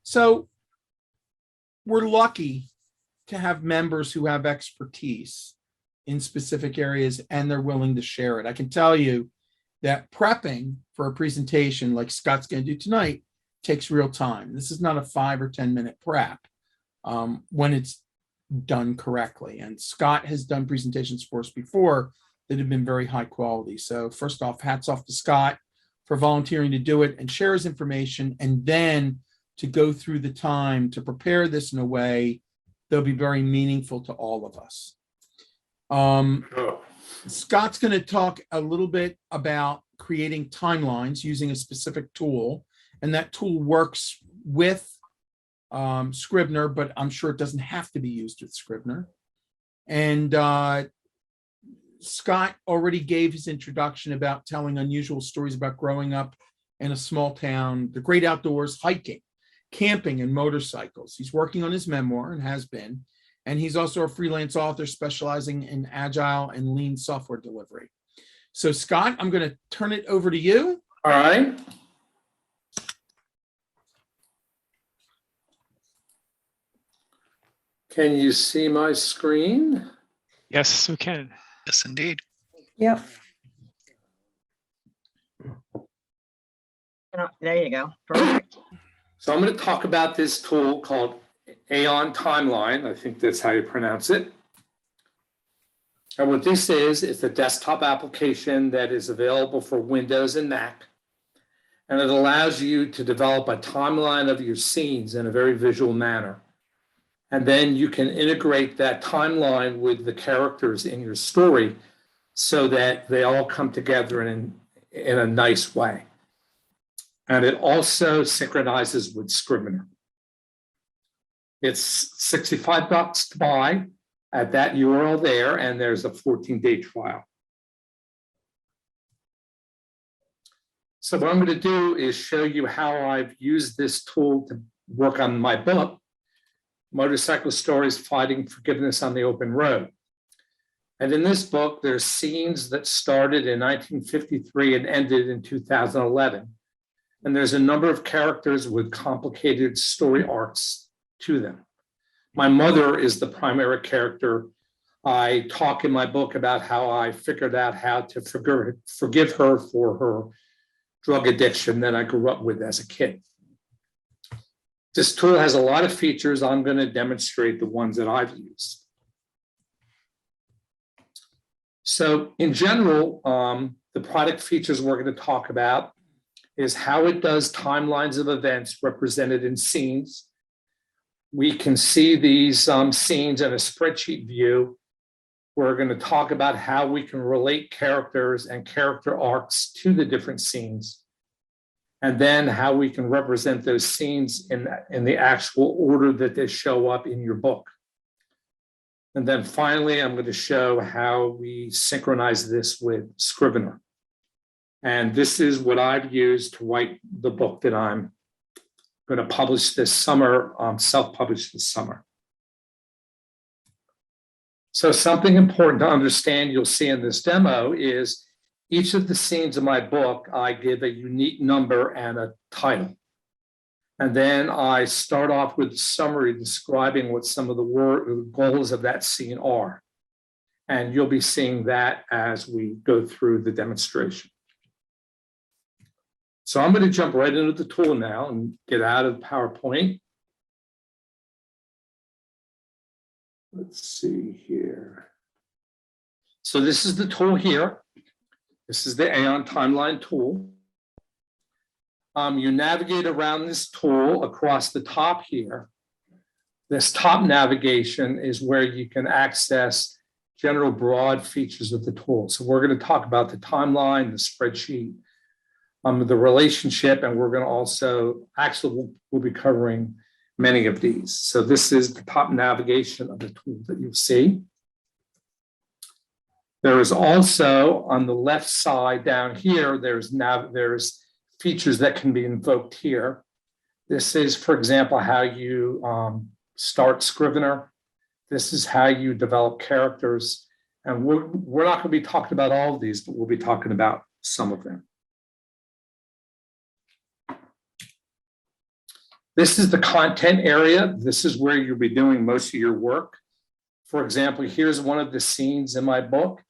So we're lucky to have members who have expertise in specific areas and they're willing to share it. I can tell you that prepping for a presentation like Scott's going to do tonight takes real time. This is not a 5 or 10 minute prep when it's done correctly. And Scott has done presentations for us before that have been very high quality. So first off, hats off to Scott for volunteering to do it and share his information, and then to go through the time to prepare this in a way that'll be very meaningful to all of us. Scott's going to talk a little bit about creating timelines using a specific tool, and that tool works with Scrivener, but I'm sure it doesn't have to be used with Scrivener. And Scott already gave his introduction about telling unusual stories about growing up in a small town, the great outdoors, hiking, camping, and motorcycles. He's working on his memoir and has been, and he's also a freelance author specializing in agile and lean software delivery. So Scott, I'm going to turn it over to you. All right. Can you see my screen? Yes, we can. Yes, indeed. Yep. There you go. Perfect. So I'm going to talk about this tool called Aeon Timeline. I think that's how you pronounce it. And what this is, it's a desktop application that is available for Windows and Mac. And it allows you to develop a timeline of your scenes in a very visual manner. And then you can integrate that timeline with the characters in your story so that they all come together in a nice way. And it also synchronizes with Scrivener. It's $65 to buy at that URL there, and there's a 14-day trial. So what I'm going to do is show you how I've used this tool to work on my book, Motorcycle Stories, Fighting Forgiveness on the Open Road. And in this book, there's scenes that started in 1953 and ended in 2011. And there's a number of characters with complicated story arcs to them. My mother is the primary character. I talk in my book about how I figured out how to forgive her for her drug addiction that I grew up with as a kid. This tool has a lot of features. I'm going to demonstrate the ones that I've used. So in general, the product features we're going to talk about is how it does timelines of events represented in scenes. We can see these scenes in a spreadsheet view. We're going to talk about how we can relate characters and character arcs to the different scenes, and then how we can represent those scenes in the actual order that they show up in your book. And then finally, I'm going to show how we synchronize this with Scrivener. And this is what I've used to write the book that I'm going to publish this summer, self-publish this summer. So something important to understand, you'll see in this demo, is each of the scenes in my book, I give a unique number and a title. And then I start off with a summary describing what some of the goals of that scene are. And you'll be seeing that as we go through the demonstration. So I'm going to jump right into the tool now and get out of PowerPoint. Let's see here. So this is the tool here. This is the Aeon Timeline tool. You navigate around this tool across the top here. This top navigation is where you can access general broad features of the tool. So we're going to talk about the timeline, the spreadsheet, the relationship, and we're going to also, actually, we'll be covering many of these. So this is the top navigation of the tool that you'll see. There is also, on the left side down here, there's features that can be invoked here. This is, for example, how you start Scrivener. This is how you develop characters. And we're not going to be talking about all of these, but we'll be talking about some of them. This is the content area. This is where you'll be doing most of your work. For example, here's one of the scenes in my book.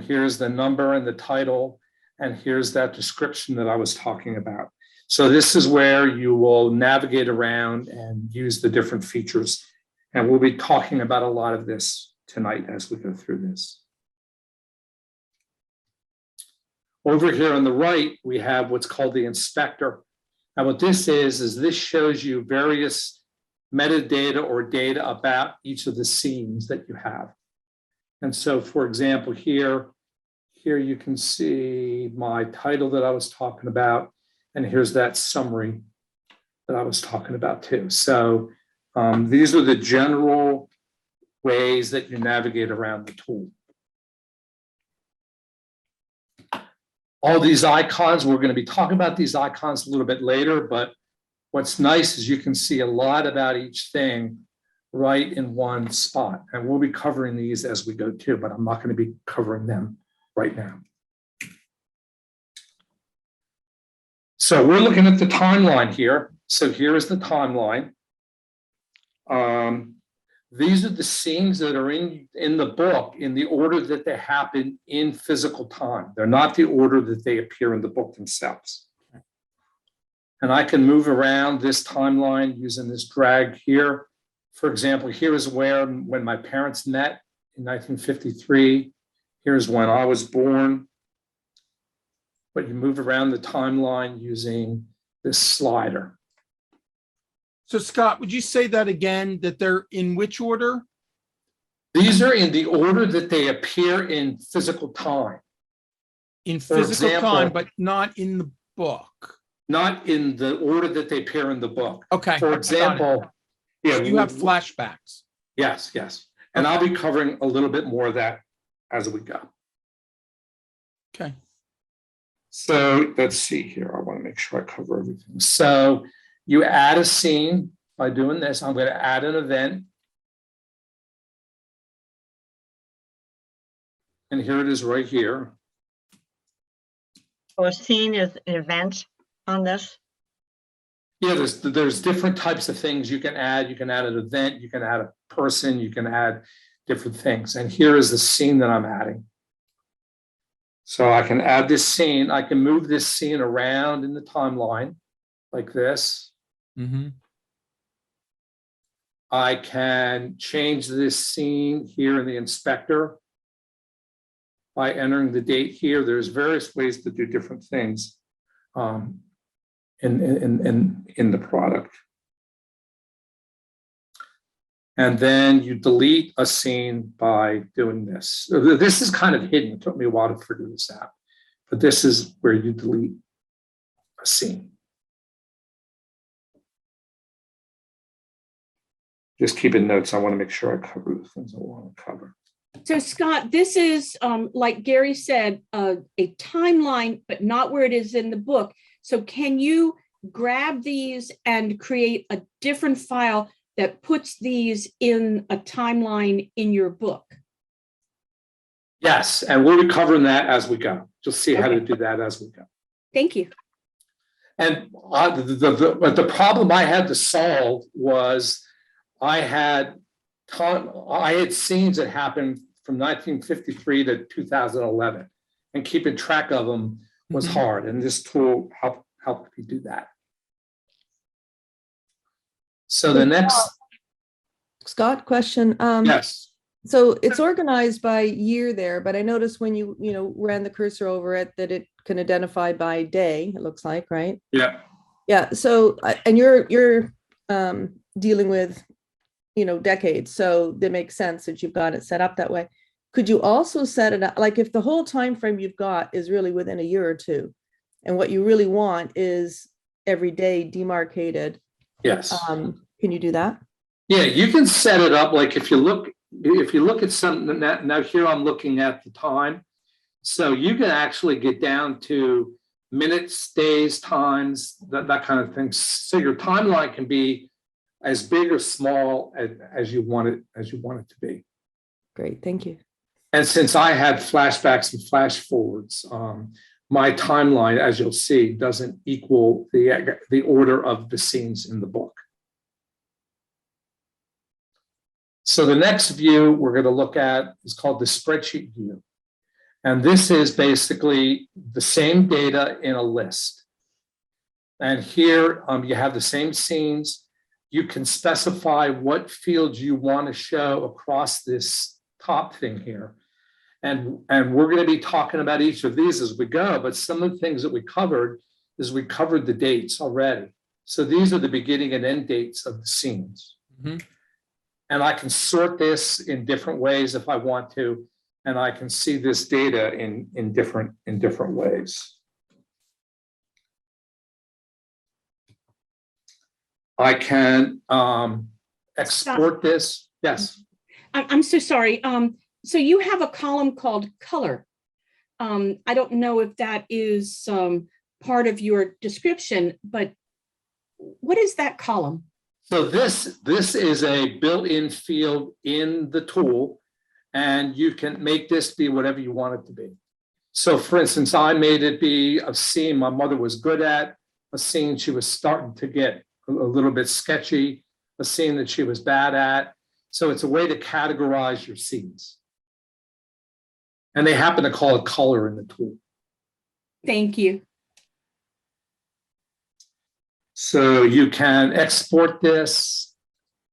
Here's the number and the title, and here's that description that I was talking about. So this is where you will navigate around and use the different features. And we'll be talking about a lot of this tonight as we go through this. Over here on the right, we have what's called the inspector. And what this is this shows you various metadata or data about each of the scenes that you have. And so, for example, here you can see my title that I was talking about, and here's that summary that I was talking about too. So these are the general ways that you navigate around the tool. All these icons, we're going to be talking about these icons a little bit later, but what's nice is you can see a lot about each thing right in one spot. And we'll be covering these as we go too, but I'm not going to be covering them right now. So we're looking at the timeline here. So here is the timeline. These are the scenes that are in the book in the order that they happen in physical time. They're not the order that they appear in the book themselves. And I can move around this timeline using this drag here. For example, here is when my parents met in 1953. Here's when I was born. But you move around the timeline using this slider. So Scott, would you say that again, that they're in which order? These are in the order that they appear in physical time. In For physical example, time, but not in the book. Not in the order that they appear in the book. Okay. For got it. example, yeah, You have flashbacks. Yes, yes. And I'll be covering a little bit more of that as we go. Okay. So let's see here. I want to make sure I cover everything. So you add a scene by doing this. I'm going to add an event. And here it is right here. So a scene is an event on this. Yeah, there's different types of things you can add. You can add an event, you can add a person, you can add different things. And here is the scene that I'm adding. So I can add this scene. I can move this scene around in the timeline like this. Mm-hmm. I can change this scene here in the inspector by entering the date here. There's various ways to do different things in the product. And then you delete a scene by doing this. This is kind of hidden. It took me a while to figure this out, but this is where you delete a scene. Just keeping notes. I want to make sure I cover the things I want to cover. So Scott, this is, like Gary said, a timeline, but not where it is in the book. So can you grab these and create a different file that puts these in a timeline in your book? Yes, and we'll be covering that as we go. You'll see how to do that as we go. Thank you. And the problem I had to solve was I had scenes that happened from 1953 to 2011, and keeping track of them was hard. And this tool helped me do that. So the next, Scott, question. yes. So it's organized by year there, but I noticed when you ran the cursor over it that it can identify by day. It looks like, right? Yeah. Yeah. So and you're dealing with decades, so that makes sense that you've got it set up that way. Could you also set it up like if the whole time frame you've got is really within a year or two, and what you really want is every day demarcated? Yes. Can you do that? Yeah, you can set it up like if you look at something now here I'm looking at the time. So you can actually get down to minutes, days, times, that kind of thing. So your timeline can be as big or small as you want it to be. Great, thank you. And since I had flashbacks and flash forwards, my timeline, as you'll see, doesn't equal the order of the scenes in the book. So the next view we're going to look at is called the spreadsheet view. And this is basically the same data in a list. And here you have the same scenes. You can specify what fields you want to show across this top thing here. And we're going to be talking about each of these as we go, but some of the things that we covered is we covered the dates already. So these are the beginning and end dates of the scenes. Mhm. And I can sort this in different ways if I want to, and I can see this data in different ways. I can export this. Yes. I'm so sorry. So you have a column called color. I don't know if that is part of your description, but what is that column? So this is a built-in field in the tool, and you can make this be whatever you want it to be. So for instance, I made it be a scene my mother was good at, a scene she was starting to get a little bit sketchy, a scene that she was bad at. So it's a way to categorize your scenes. And they happen to call it color in the tool. Thank you. So you can export this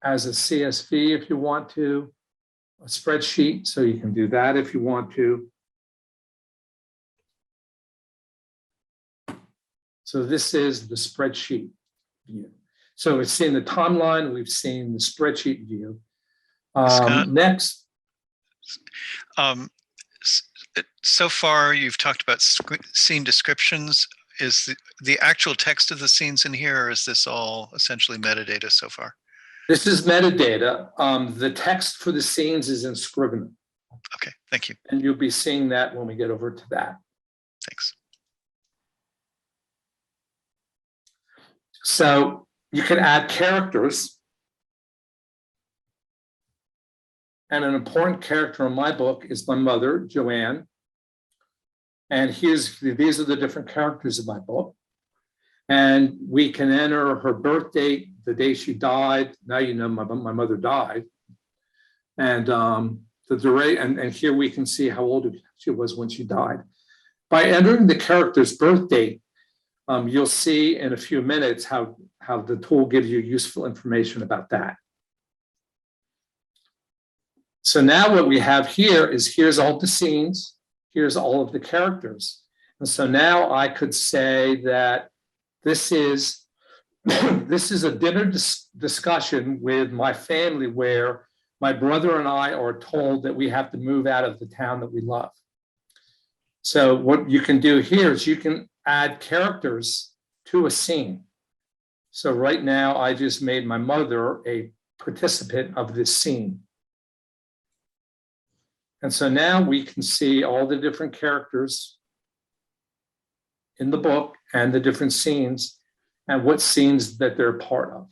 as a CSV if you want to, a spreadsheet, so you can do that if you want to. So this is the spreadsheet view. So we've seen the timeline, we've seen the spreadsheet view. Scott? Next. So far, you've talked about scene descriptions. Is the actual text of the scenes in here, or is this all essentially metadata so far? This is metadata. The text for the scenes is in Scrivener. Okay, thank you. And you'll be seeing that when we get over to that. Thanks. So you can add characters. And an important character in my book is my mother, Joanne. And these are the different characters in my book. And we can enter her birth date, the day she died. Now you know my mother died. And and here we can see how old she was when she died. By entering the character's birth date, you'll see in a few minutes how the tool gives you useful information about that. So now what we have here is here's all the scenes, here's all of the characters. And so now I could say that this is a dinner discussion with my family where my brother and I are told that we have to move out of the town that we love. So what you can do here is you can add characters to a scene. So right now I just made my mother a participant of this scene. And so now we can see all the different characters in the book and the different scenes and what scenes that they're part of.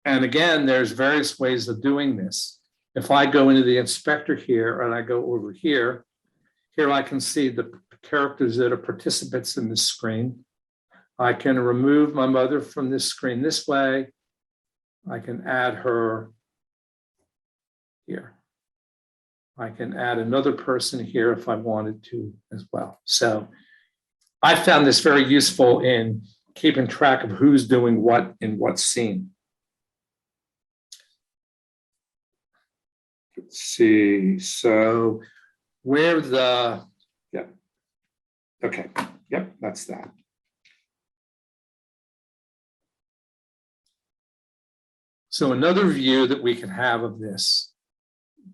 And again, there's various ways of doing this. If I go into the inspector here and I go over here I can see the characters that are participants in this screen. I can remove my mother from this screen this way. I can add her here. I can add another person here if I wanted to as well. So I found this very useful in keeping track of who's doing what in what scene. Let's see. So where okay. Yep, that's that. So another view that we can have of this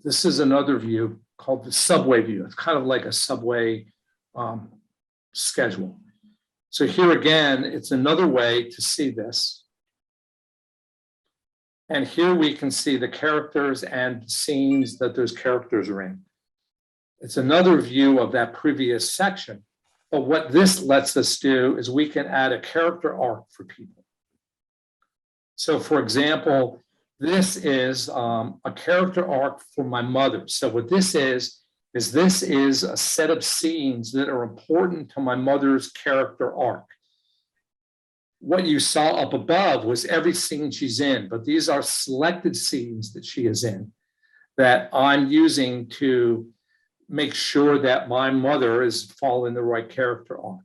is another view called the subway view. It's kind of like a subway schedule. So here again, it's another way to see this. And here we can see the characters and scenes that those characters are in. It's another view of that previous section. But what this lets us do is we can add a character arc for people. So for example, this is a character arc for my mother. So what this is is this is a set of scenes that are important to my mother's character arc. What you saw up above was every scene she's in, but these are selected scenes that she is in that I'm using to make sure that my mother is following the right character arc.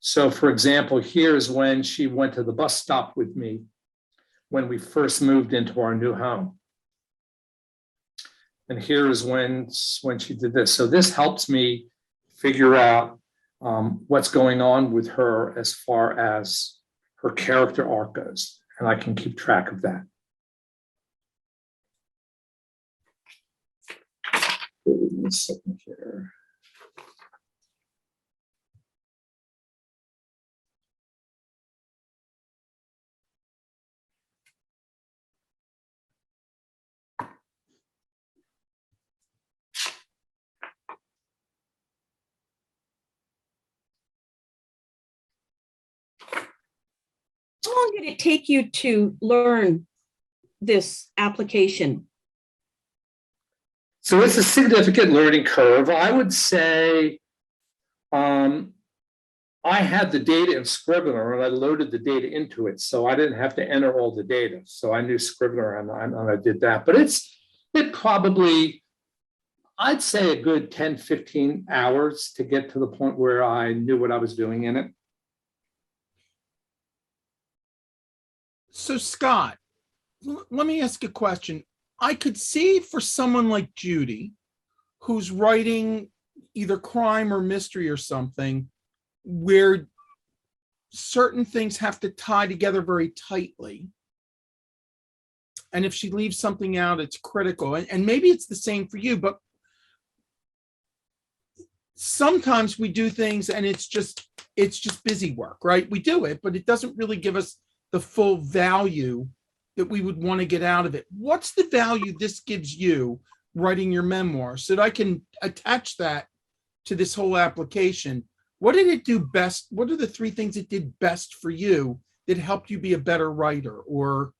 So for example, here's when she went to the bus stop with me when we first moved into our new home. And here is when she did this. So this helps me figure out what's going on with her as far as her character arc goes, and I can keep track of that. Wait a second here. How long did it take you to learn this application? So it's a significant learning curve. I would say I had the data in Scrivener and I loaded the data into it. So I didn't have to enter all the data. So I knew Scrivener and I did that. But it probably, I'd say a good 10, 15 hours to get to the point where I knew what I was doing in it. So Scott, let me ask a question. I could see for someone like Judy, who's writing either crime or mystery or something, where certain things have to tie together very tightly. And if she leaves something out, it's critical. And maybe it's the same for you, but sometimes we do things and it's just busy work, right? We do it, but it doesn't really give us the full value that we would want to get out of it. What's the value this gives you writing your memoir so that I can attach that to this whole application? What did it do best? What are the 3 things it did best for you that helped you be a better writer? Or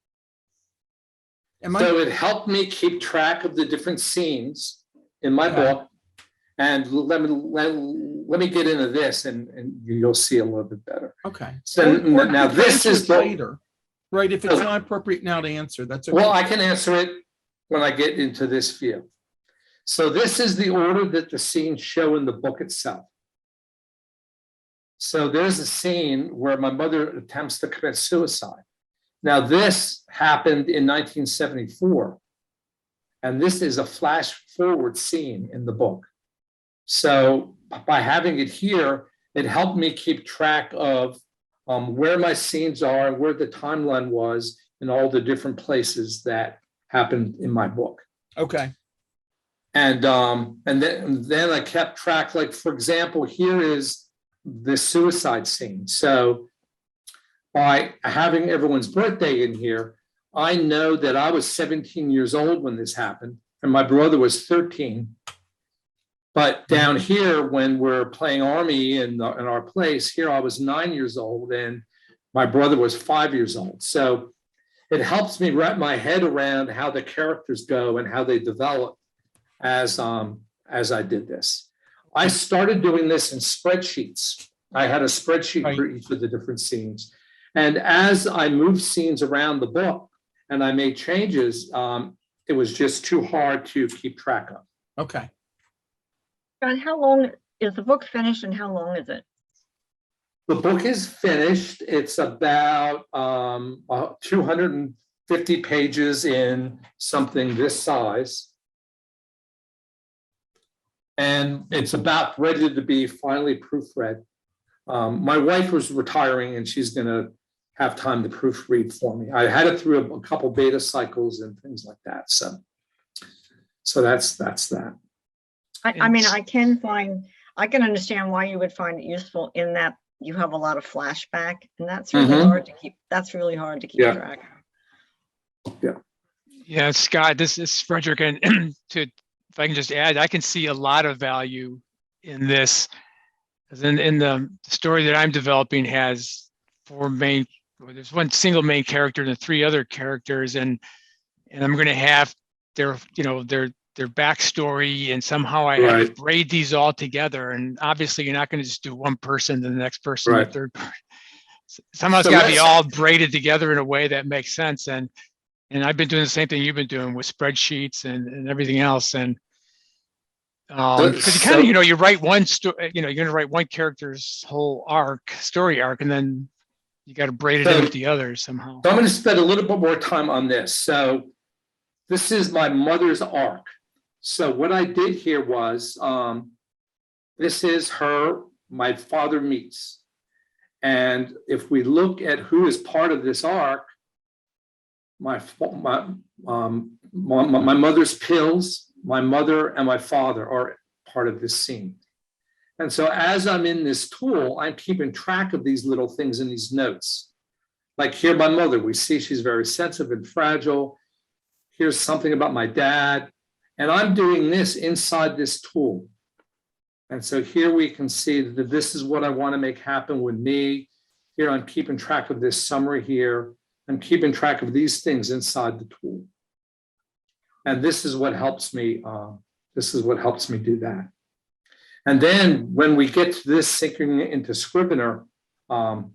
So it helped me keep track of the different scenes in my book. And let me get into this and you'll see a little bit better. Okay. So Or now this is later, right? If it's not appropriate now to answer, that's okay. Well, I can answer it when I get into this view. So this is the order that the scenes show in the book itself. So there's a scene where my mother attempts to commit suicide. Now this happened in 1974, and this is a flash forward scene in the book. So by having it here, it helped me keep track of where my scenes are and where the timeline was in all the different places that happened in my book. Okay. And then I kept track, like, for example, here is the suicide scene. So by having everyone's birthday in here, I know that I was 17 years old when this happened and my brother was 13. But down here, when we're playing Army in our place, here I was 9 years old and my brother was 5 years old. So it helps me wrap my head around how the characters go and how they develop as I did this. I started doing this in spreadsheets. I had a spreadsheet for each of the different scenes. And as I moved scenes around the book and I made changes, it was just too hard to keep track of. Okay. John, how long is the book finished and how long is it? The book is finished. It's about 250 pages in something this size. And it's about ready to be finally proofread. My wife was retiring and she's going to have time to proofread for me. I had it through a couple beta cycles and things like that. So that's that. I mean, I can understand why you would find it useful in that you have a lot of flashback, and that's really hard to keep. That's really hard to keep track of. Yeah, Scott, this is Frederick, and if I can just add, I can see a lot of value in this. In the story that I'm developing has there's one single main character and 3 other characters, and I'm going to have their their backstory, and somehow I have to braid these all together. And obviously you're not going to just do one person, then the next person, the third person. Somehow it's got to be all braided together in a way that makes sense. And I've been doing the same thing you've been doing with spreadsheets and everything else. And because you kind of, you write one story, you're going to write one character's whole story arc, and then you got to braid it in with the others somehow. So I'm going to spend a little bit more time on this. So this is my mother's arc. So what I did here was, this is my father meets. And if we look at who is part of this arc, my mother's pills, my mother and my father are part of this scene. And so as I'm in this tool, I'm keeping track of these little things in these notes. Like here, my mother, we see she's very sensitive and fragile. Here's something about my dad. And I'm doing this inside this tool. And so here we can see that this is what I want to make happen with me. Here I'm keeping track of this summary here. I'm keeping track of these things inside the tool. And this is what helps me. This is what helps me do that. And then when we get to this syncing it into Scrivener, and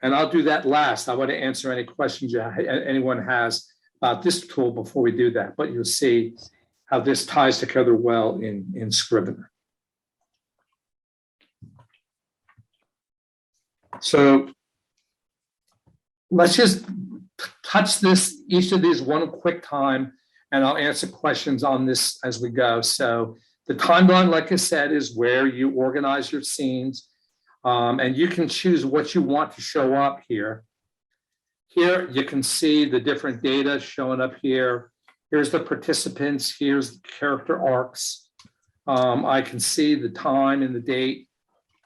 I'll do that last. I want to answer any questions anyone has about this tool before we do that. But you'll see how this ties together well in Scrivener. So let's just touch each of these one quick time, and I'll answer questions on this as we go. So the timeline, like I said, is where you organize your scenes, and you can choose what you want to show up here. Here you can see the different data showing up here. Here's the participants. Here's the character arcs. I can see the time and the date.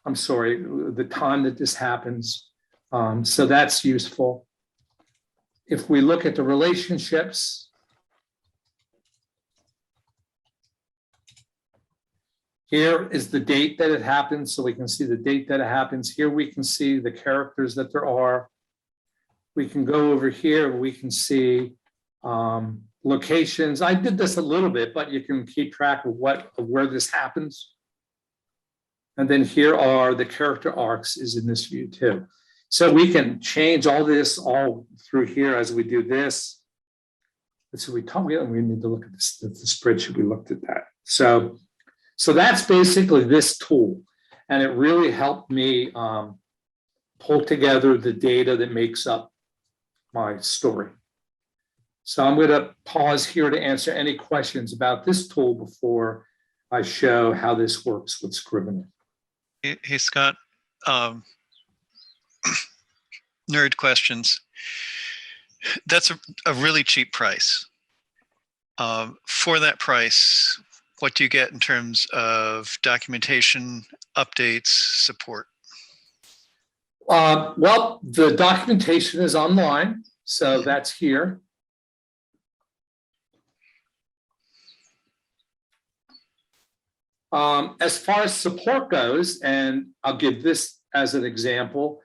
I'm sorry, the time that this happens. So that's useful. If we look at the relationships, here is the date that it happens, so we can see the date that it happens. Here we can see the characters that there are. We can go over here and we can see locations. I did this a little bit, but you can keep track of where this happens. And then here are the character arcs is in this view too. So we can change all this all through here as we do this. So we need to look at this, the spreadsheet. We looked at that. So that's basically this tool. And it really helped me pull together the data that makes up my story. So I'm going to pause here to answer any questions about this tool before I show how this works with Scrivener. Hey, Scott, nerd questions. That's a really cheap price. For that price, what do you get in terms of documentation, updates, support? Well, the documentation is online, so that's here. As far as support goes, and I'll give this as an example,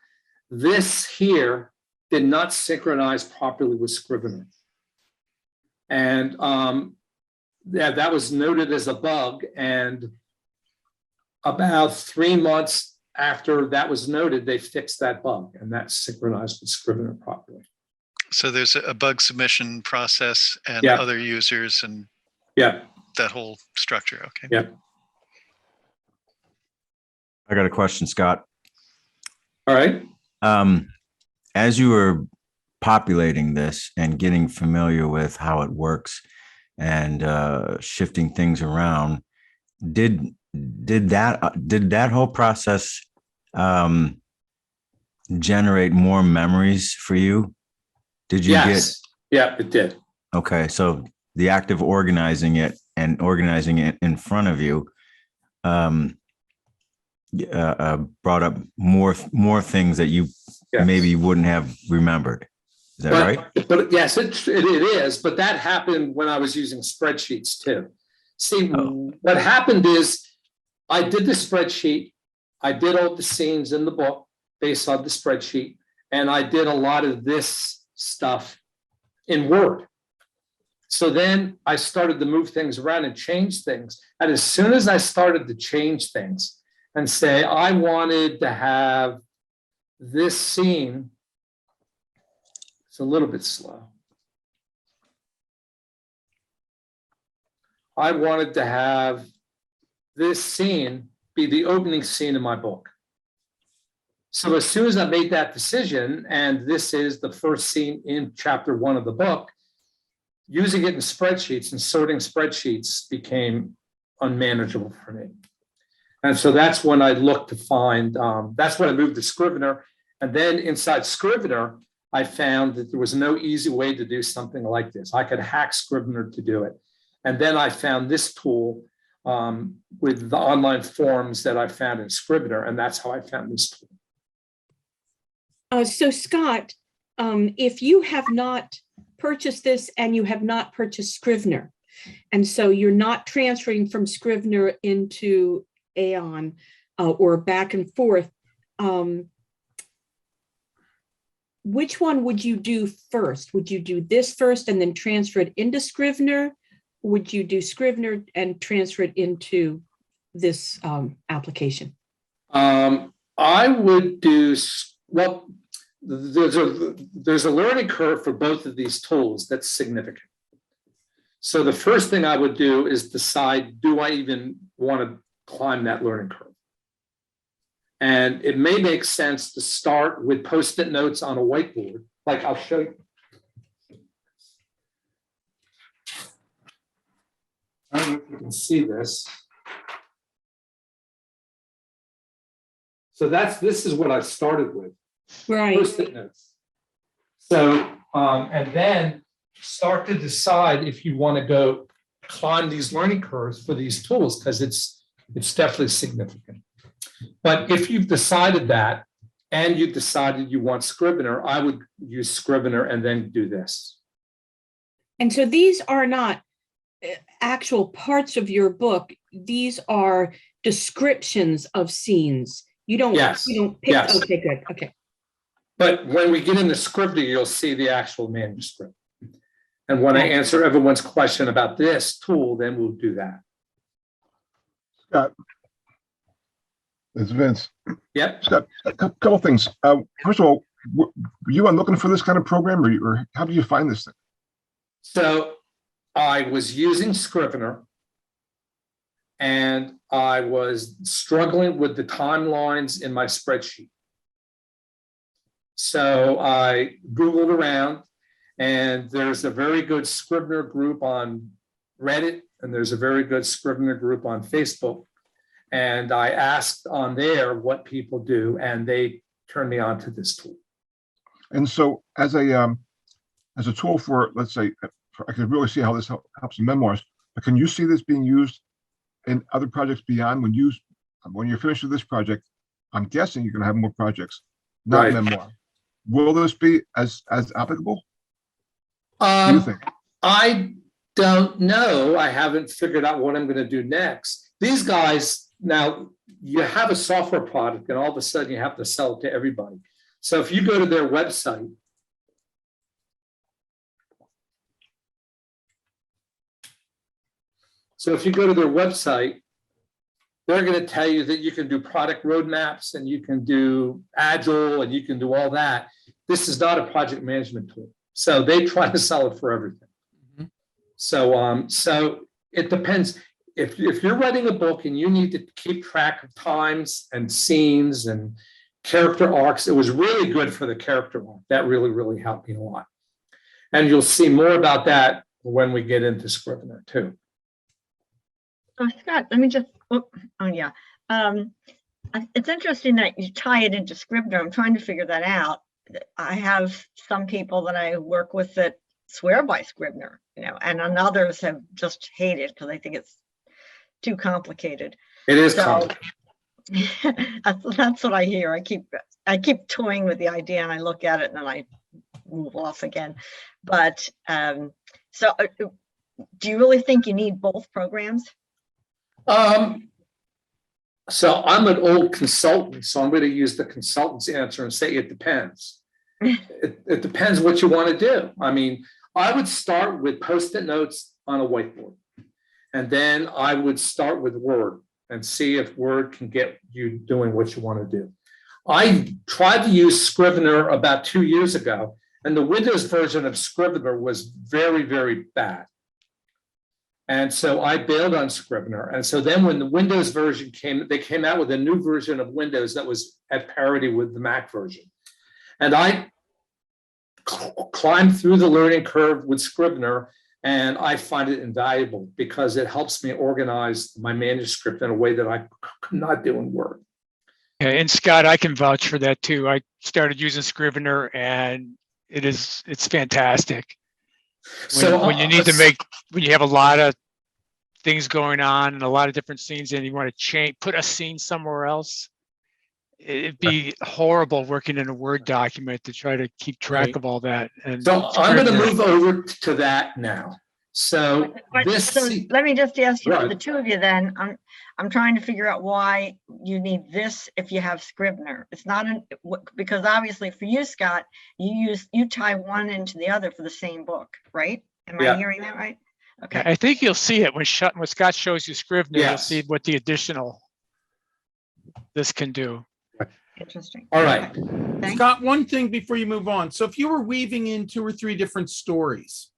this here did not synchronize properly with Scrivener. And that was noted as a bug. And about 3 months after that was noted, they fixed that bug, and that's synchronized with Scrivener properly. So there's a bug submission process and other users and that whole structure. Okay. Yeah. I got a question, Scott. All right. As you were populating this and getting familiar with how it works and shifting things around, did that whole process generate more memories for you? Did you Yeah, it did. Okay, so the act of organizing it and organizing it in front of you brought up more things that you maybe wouldn't have remembered. Is that right? But yes, it is. But that happened when I was using spreadsheets too. See, what happened is I did the spreadsheet. I did all the scenes in the book based on the spreadsheet. And I did a lot of this stuff in Word. So then I started to move things around and change things. And as soon as I started to change things and say, I wanted to have this scene, it's a little bit slow. I wanted to have this scene be the opening scene in my book. So as soon as I made that decision, and this is the first scene in chapter 1 of the book, using it in spreadsheets and sorting spreadsheets became unmanageable for me. And so that's when I looked to find, that's when I moved to Scrivener. And then inside Scrivener, I found that there was no easy way to do something like this. I could hack Scrivener to do it. And then I found this tool with the online forums that I found in Scrivener, and that's how I found this tool. So Scott, if you have not purchased this and you have not purchased Scrivener, and so you're not transferring from Scrivener into Aon or back and forth, which one would you do first? Would you do this first and then transfer it into Scrivener? Would you do Scrivener and transfer it into this application? I would do, well, there's a learning curve for both of these tools that's significant. So the first thing I would do is decide, do I even want to climb that learning curve? And it may make sense to start with Post-it notes on a whiteboard. Like I'll show you. I don't know if you can see this. So this is what I started with. Right. Post-it notes. So, and then start to decide if you want to go climb these learning curves for these tools, because it's definitely significant. But if you've decided that, and you've decided you want Scrivener, I would use Scrivener and then do this. And so these are not actual parts of your book. These are descriptions of scenes. You don't pick. Yes. Okay, good. Okay. But when we get into Scrivener, you'll see the actual manuscript. And when I answer everyone's question about this tool, then we'll do that. Scott, it's Vince. Yep. Scott, a couple things. First of all, were you on looking for this kind of program, or how did you find this thing? So I was using Scrivener, and I was struggling with the timelines in my spreadsheet. So I Googled around, and there's a very good Scrivener group on Reddit, and there's a very good Scrivener group on Facebook. And I asked on there what people do, and they turned me on to this tool. And so as a tool for, let's say, I can really see how this helps in memoirs, but can you see this being used in other projects beyond when you're finished with this project? I'm guessing you're going to have more projects, not Right. memoir. Will this be as applicable? Do you think? I don't know. I haven't figured out what I'm going to do next. These guys, now you have a software product and all of a sudden you have to sell it to everybody. So if you go to their website, they're going to tell you that you can do product roadmaps and you can do Agile and you can do all that. This is not a project management tool. So they try to sell it for everything. Mm-hmm. So it depends. If you're writing a book and you need to keep track of times and scenes and character arcs, it was really good for the character arc. That really, really helped me a lot. And you'll see more about that when we get into Scrivener too. Scott, let me just, it's interesting that you tie it into Scrivener. I'm trying to figure that out. I have some people that I work with that swear by Scrivener, and others have just hated because I think it's too complicated. It is So- complicated. That's what I hear. I keep toying with the idea and I look at it and then I move off again. But so do you really think you need both programs? So I'm an old consultant, so I'm going to use the consultant's answer and say it depends. It depends what you want to do. I mean, I would start with Post-it notes on a whiteboard. And then I would start with Word and see if Word can get you doing what you want to do. I tried to use Scrivener about 2 years ago, and the Windows version of Scrivener was very, very bad. And so I bailed on Scrivener. And so then when the Windows version came, they came out with a new version of Windows that was at parity with the Mac version. And I climbed through the learning curve with Scrivener, and I find it invaluable because it helps me organize my manuscript in a way that I could not do in Word. Yeah, and Scott, I can vouch for that too. I started using Scrivener and it's fantastic. When you need to when you have a lot of things going on and a lot of different scenes and you want to put a scene somewhere else, it'd be horrible working in a Word document to try to keep track of all that. And so I'm going to move over to that now. So so let me just ask you, the two of you then, I'm trying to figure out why you need this if you have Scrivener. It's not because obviously for you, Scott, you tie one into the other for the same book, right? Am I hearing that right? Okay. I think you'll see it when Scott shows you Scrivener. Yes. You'll see what the additional this can do. Interesting. All right. Okay. Scott, one thing before you move on. So if you were weaving in 2 or 3 different stories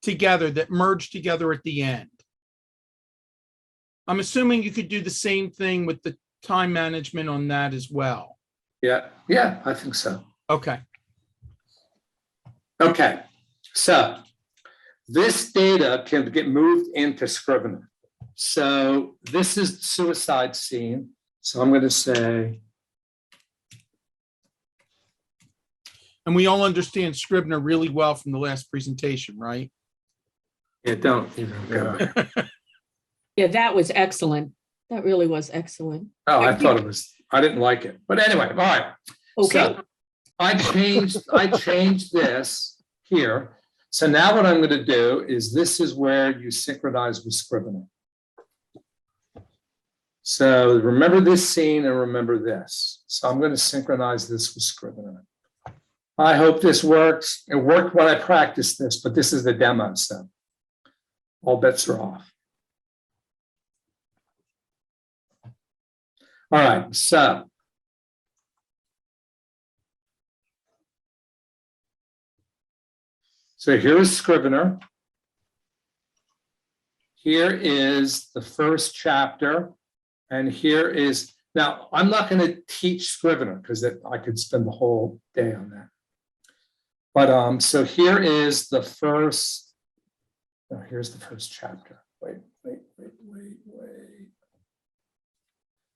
together that merge together at the end, I'm assuming you could do the same thing with the time management on that as well. Yeah, I think so. Okay. Okay, so this data can get moved into Scrivener. So this is the suicide scene. So I'm going to say, And we all understand Scrivener really well from the last presentation, right? yeah, don't even go. Yeah, that was excellent. That really was excellent. Oh, I thought it was, I didn't like it. But anyway, all right. Okay. So I changed this here. So now what I'm going to do is this is where you synchronize with Scrivener. So remember this scene and remember this. So I'm going to synchronize this with Scrivener. I hope this works. It worked when I practiced this, but this is the demo, so all bets are off. All right, so here is Scrivener. Here is the first chapter, and here is, now I'm not going to teach Scrivener because I could spend the whole day on that. But so here is the first, no, here's the first chapter. Wait.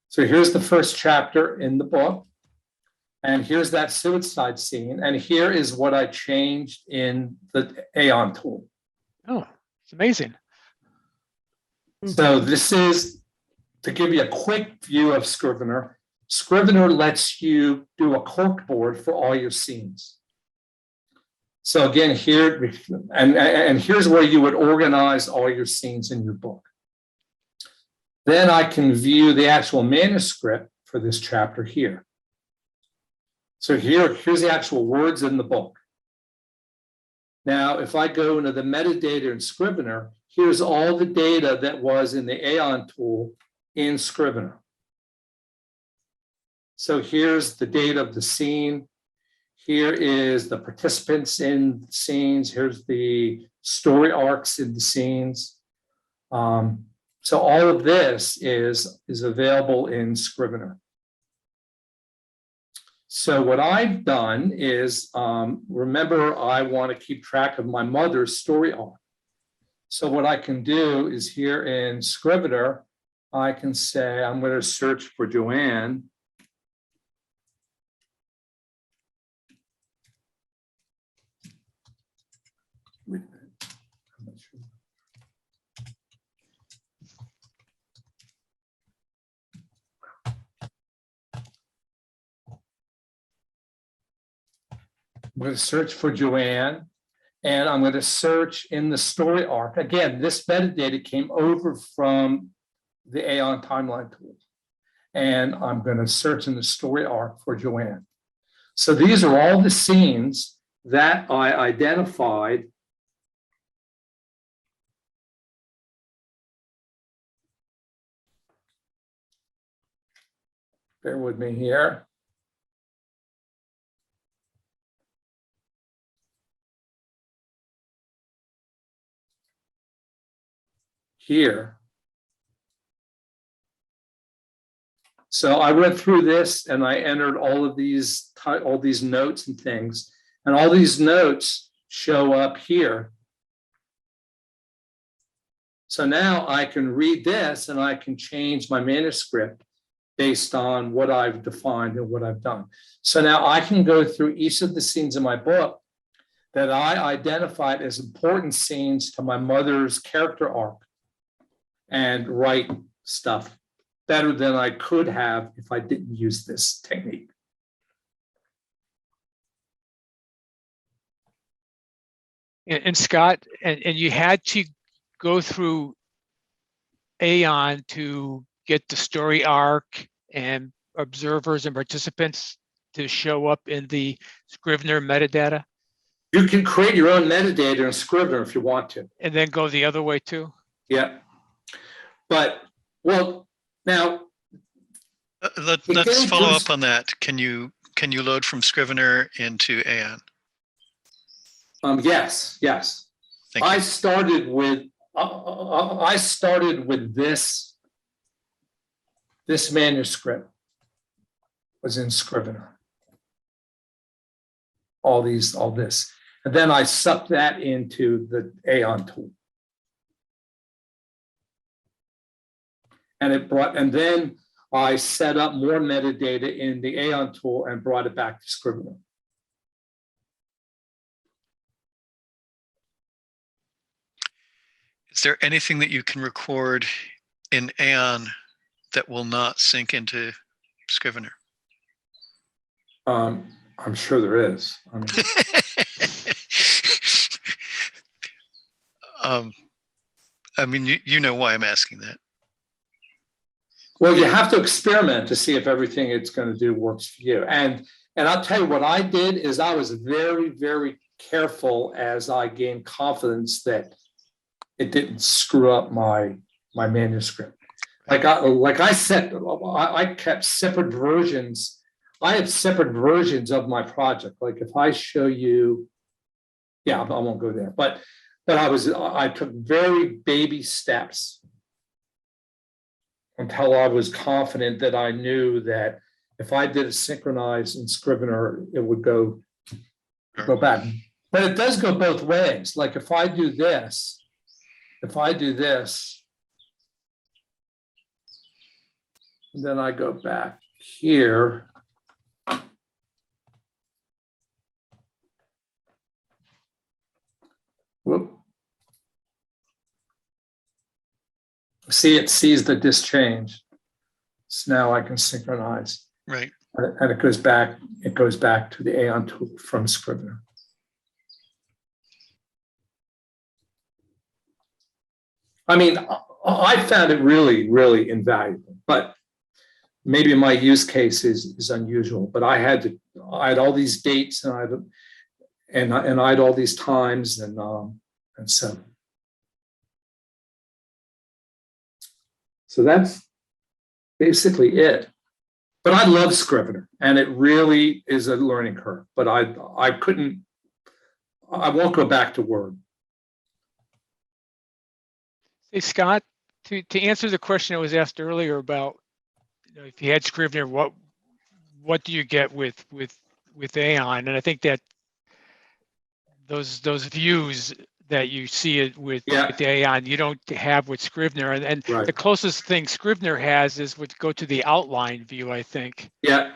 So here's the first chapter in the book. And here's that suicide scene. And here is what I changed in the Aeon tool. Oh, it's amazing. So this is, to give you a quick view of Scrivener, Scrivener lets you do a corkboard for all your scenes. So again, here, and here's where you would organize all your scenes in your book. Then I can view the actual manuscript for this chapter here. So here's the actual words in the book. Now, if I go into the metadata in Scrivener, here's all the data that was in the Aeon tool in Scrivener. So here's the data of the scene. Here is the participants in the scenes. Here's the story arcs in the scenes. So all of this is available in Scrivener. So what I've done is, remember, I want to keep track of my mother's story arc. So what I can do is here in Scrivener, I can say, I'm going to search for Joanne. Wait a minute. I'm not sure. I'm going to search for Joanne, and I'm going to search in the story arc. Again, this metadata came over from the Aeon timeline tool, and I'm going to search in the story arc for Joanne. So these are all the scenes that I identified Bear with me here. Here. So I went through this and I entered all these notes and things, and all these notes show up here. So now I can read this and I can change my manuscript based on what I've defined and what I've done. So now I can go through each of the scenes in my book that I identified as important scenes to my mother's character arc and write stuff better than I could have if I didn't use this technique. And Scott, and you had to go through Aon to get the story arc and observers and participants to show up in the Scrivener metadata? You can create your own metadata in Scrivener if you want to. And then go the other way too? Yeah. But, well, now. Let's follow up on that. Can you load from Scrivener into Aon? Yes. Thank I you. started with this manuscript was in Scrivener. All this. And then I sucked that into the Aon tool. And then I set up more metadata in the Aon tool and brought it back to Scrivener. Is there anything that you can record in Aon that will not sync into Scrivener? I'm sure there is. I mean, you know why I'm asking that. Well, you have to experiment to see if everything it's going to do works for you. And I'll tell you what I did is I was very, very careful as I gained confidence that it didn't screw up my manuscript. I kept separate versions. I have separate versions of my project. Like if I show you, I won't go there, but I took very baby steps until I was confident that I knew that if I did it synchronized in Scrivener, it would go back. But it does go both ways. Like if I do this, and then I go back here. Whoop. See, it sees the disk change. So now I can synchronize. Right. And it goes back to the Aon tool from Scrivener. I mean, I found it really, really invaluable, but maybe my use case is unusual, but I had all these dates and I had all these times and so that's basically it. But I love Scrivener and it really is a learning curve, but I won't go back to Word. Hey, Scott, to answer the question that was asked earlier about, if you had Scrivener, what do you get with Aon? And I think that those views that you see it with Aon, you don't have with Scrivener. And Right. The closest thing Scrivener has is go to the outline view, I think. Yeah.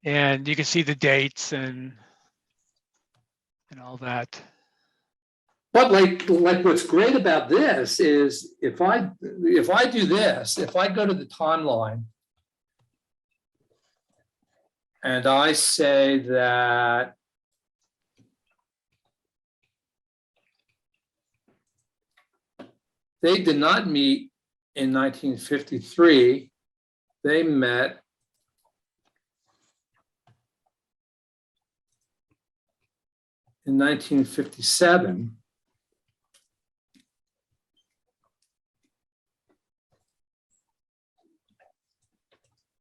And you can see the dates and all that. But like what's great about this is if I do this, if I go to the timeline and I say that they did not meet in 1953, they met in 1957.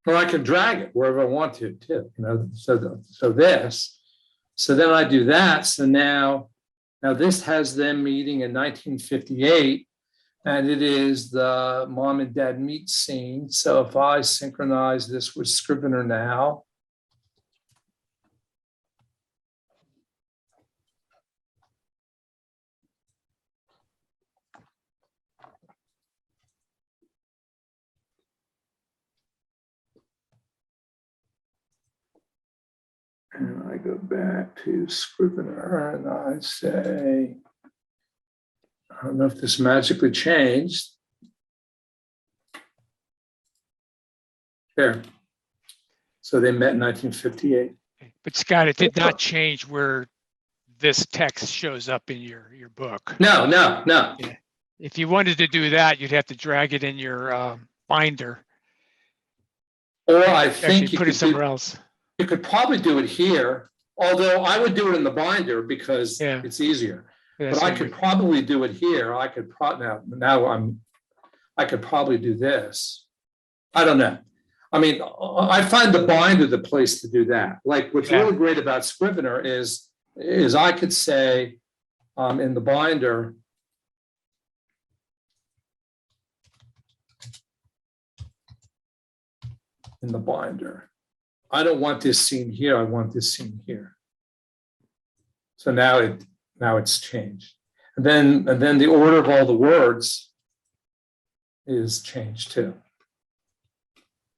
Or I can drag it wherever I want to too, you know, so then I do that. So now this has them meeting in 1958, and it is the mom and dad meet scene. So if I synchronize this with Scrivener now, and I go back to Scrivener and I say, I don't know if this magically changed. There. So they met in 1958. But Scott, it did not change where this text shows up in your book. No. Yeah. If you wanted to do that, you'd have to drag it in your binder. Or I Actually think you put it could somewhere else. You could probably do it here, although I would do it in the binder because Yeah. it's easier. Yeah, But I same could with- probably do it here. I could I could probably do this. I don't know. I mean, I find the binder the place to do that. Like what's Yeah. really great about Scrivener is I could say in the binder, I don't want this scene here. I want this scene here. So now it's changed. And then the order of all the words is changed too.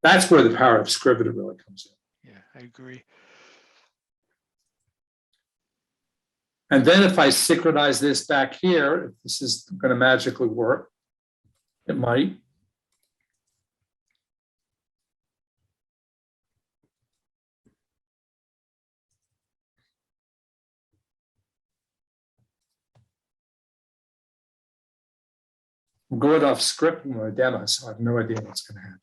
That's where the power of Scrivener really comes in. Yeah, I agree. And then if I synchronize this back here, if this is going to magically work, it might. I'm going off script in my demo, so I have no idea what's going to happen.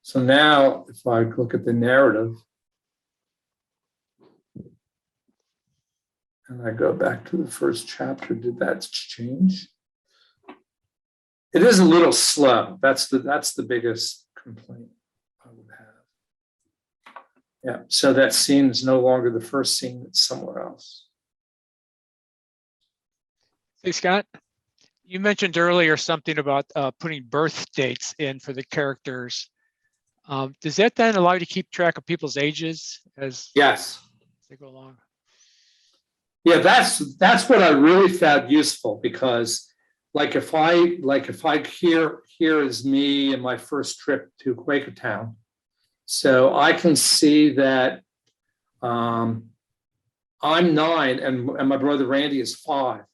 So now, if I look at the narrative, and I go back to the first chapter, did that change? It is a little slow. That's the biggest complaint I would have. Yeah, so that scene is no longer the first scene, it's somewhere else. Hey, Scott, you mentioned earlier something about putting birth dates in for the characters. Does that then allow you to keep track of people's ages as Yes. they go along? Yeah, that's what I really found useful, because if I here is me and my first trip to Quakertown, so I can see that I'm 9 and my brother Randy is 5.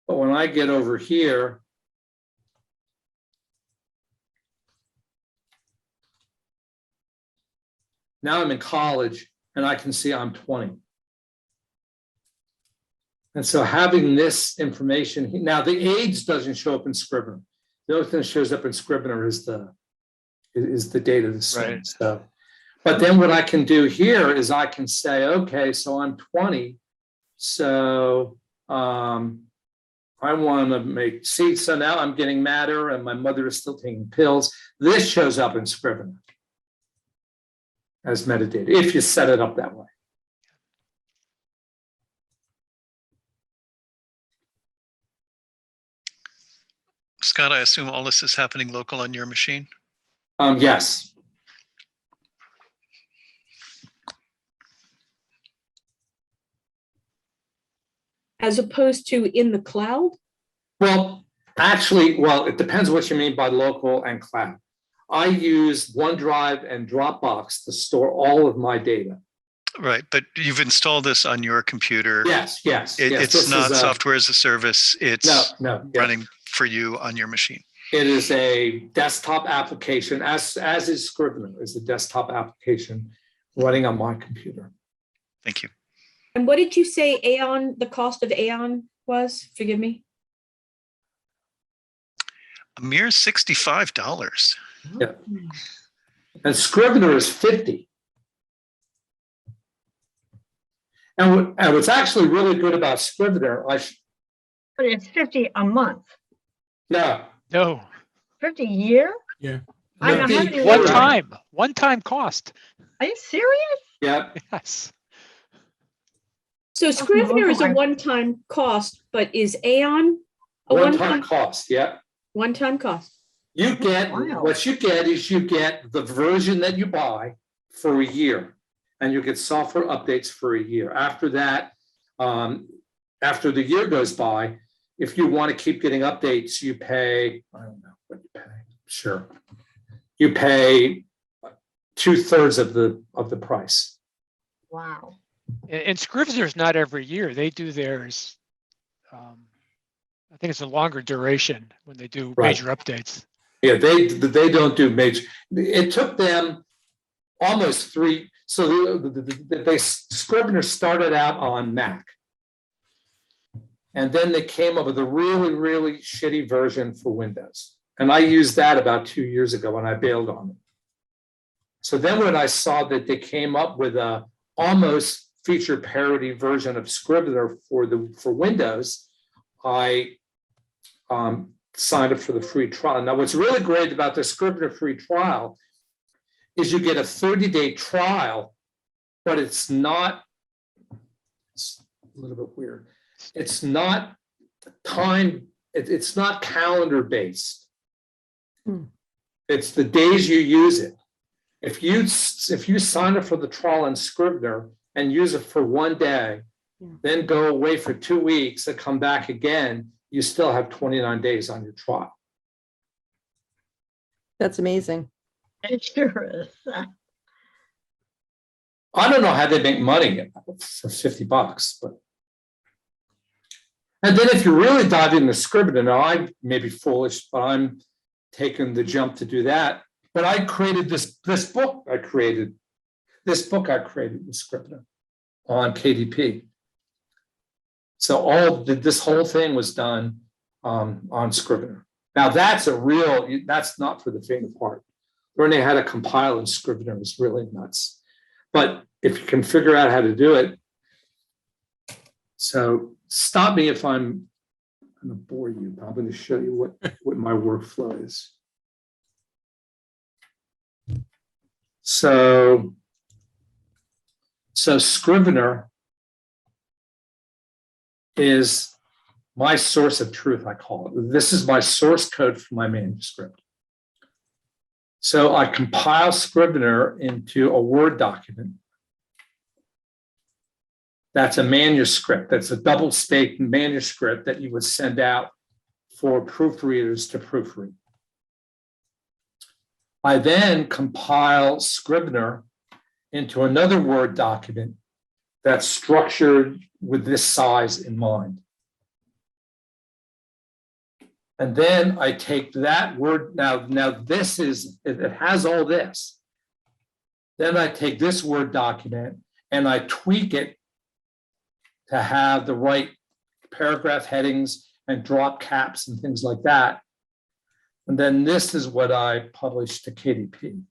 But when I get over here, now I'm in college and I can see I'm 20. And so having this information, now the age doesn't show up in Scrivener. The only thing that shows up in Scrivener is the date of the scene. Right. So, but then what I can do here is I can say, okay, so I'm 20. So I want to so now I'm getting madder and my mother is still taking pills. This shows up in Scrivener as metadata, if you set it up that way. Scott, I assume all this is happening local on your machine? Yes. As opposed to in the cloud? Well, actually, it depends what you mean by local and cloud. I use OneDrive and Dropbox to store all of my data. Right, but you've installed this on your computer. Yes. It's not software as a service. It's no. running for you on your machine. It is a desktop application, as is Scrivener, is a desktop application running on my computer. Thank you. And what did you say Aeon, the cost of Aeon was? Forgive me. A mere $65. Yeah. And Scrivener is 50. And what's actually really good about Scrivener, But it's 50 a month. No, No, 50 a year? Yeah. I know, 50 how many one years? time cost. Are you serious? yeah, Yes. So Scrivener is a my. one-time cost, but is Aon a one-time cost, yeah. one-time cost? You get, Wow. what you get is you get the version that you buy for a year, and you get software updates for a year. After that, after the year goes by, if you want to keep getting updates, you pay, I don't know what you pay, sure. You pay 2/3 of the price. Wow. And Scrivener's not every year. They do theirs. I think it's a longer duration when they do Right. major updates. Yeah, they don't do major. It took them almost three. So Scrivener started out on Mac, and then they came up with a really, really shitty version for Windows. And I used that about 2 years ago when I bailed on it. So then when I saw that they came up with a almost feature parity version of Scrivener for Windows, I signed up for the free trial. Now, what's really great about the Scrivener free trial is you get a 30-day trial, but it's a little bit weird. It's not it's not calendar based. It's the days you use it. If you sign up for the trial in Scrivener and use it for 1 day, then go away for 2 weeks and come back again, you still have 29 days on your trial. That's amazing. It sure is. I don't know how they make money for $50, but. And then if you really dive into Scrivener, now I may be foolish, but I'm taking the jump to do that. But I created this book. I created with Scrivener on KDP. So this whole thing was done on Scrivener. Now that's not for the faint of heart. Learning how to compile in Scrivener is really nuts. But if you can figure out how to do it, so stop me if I'm going to bore you. I'm going to show you what my workflow is. So Scrivener is my source of truth, I call it. This is my source code for my manuscript. So I compile Scrivener into a Word document. That's a manuscript. That's a double-spaced manuscript that you would send out for proofreaders to proofread. I then compile Scrivener into another Word document that's structured with this size in mind. And then I take that Word, now this is, it has all this. Then I take this Word document and I tweak it to have the right paragraph headings and drop caps and things like that. And then this is what I publish to KDP.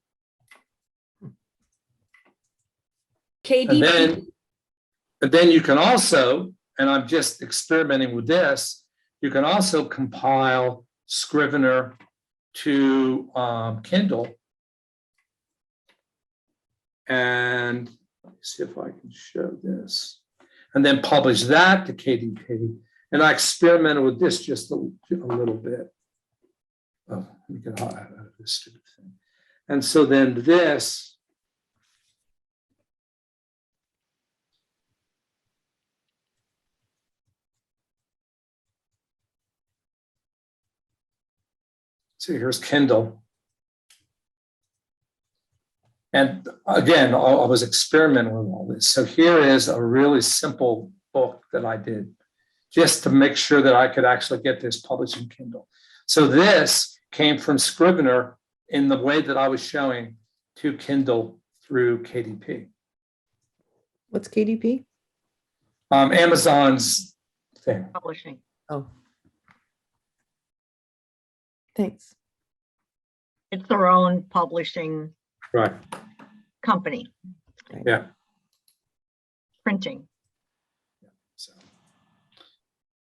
KDP. And then you can also, and I'm just experimenting with this, you can also compile Scrivener to Kindle. And let me see if I can show this. And then publish that to KDP. And I experimented with this just a little bit. Oh, let me get out of this stupid thing. And so then this, so here's Kindle. And again, I was experimenting with all this. So here is a really simple book that I did just to make sure that I could actually get this published in Kindle. So this came from Scrivener in the way that I was showing to Kindle through KDP. What's KDP? Amazon's thing. Publishing. Oh. Thanks. It's their own publishing Right. company. Yeah. Printing. So,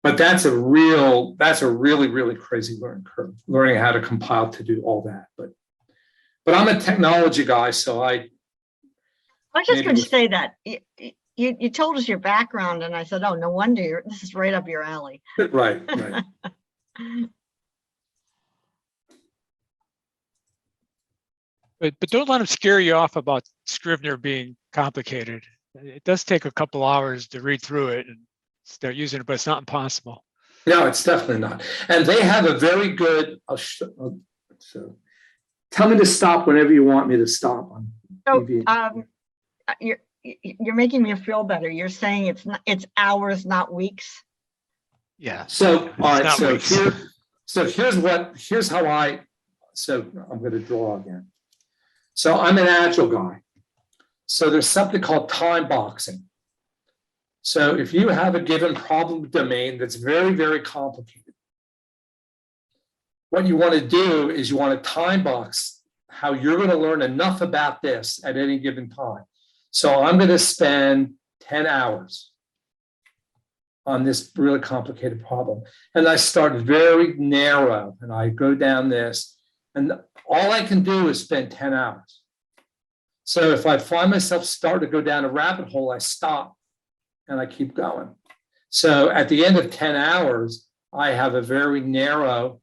But that's a really, really crazy learning curve, learning how to compile to do all that. But I'm a technology guy, so I was just maybe going to with- say that you told us your background, and I said, oh, no wonder this is right up your alley. right. But don't let them scare you off about Scrivener being complicated. It does take a couple hours to read through it and start using it, but it's not impossible. No, it's definitely not. And they have a very good. So, tell me to stop whenever you want me to stop on So, TV. you're making me feel better. You're saying it's hours, not weeks. Yeah. So, It's all right. not So weeks. here's how I. So I'm going to draw again. So I'm an agile guy. So there's something called time boxing. So if you have a given problem domain that's very, very complicated, what you want to do is you want to time box how you're going to learn enough about this at any given time. So I'm going to spend 10 hours on this really complicated problem. And I start very narrow and I go down this, and all I can do is spend 10 hours. So if I find myself start to go down a rabbit hole, I stop and I keep going. So at the end of 10 hours, I have a very narrow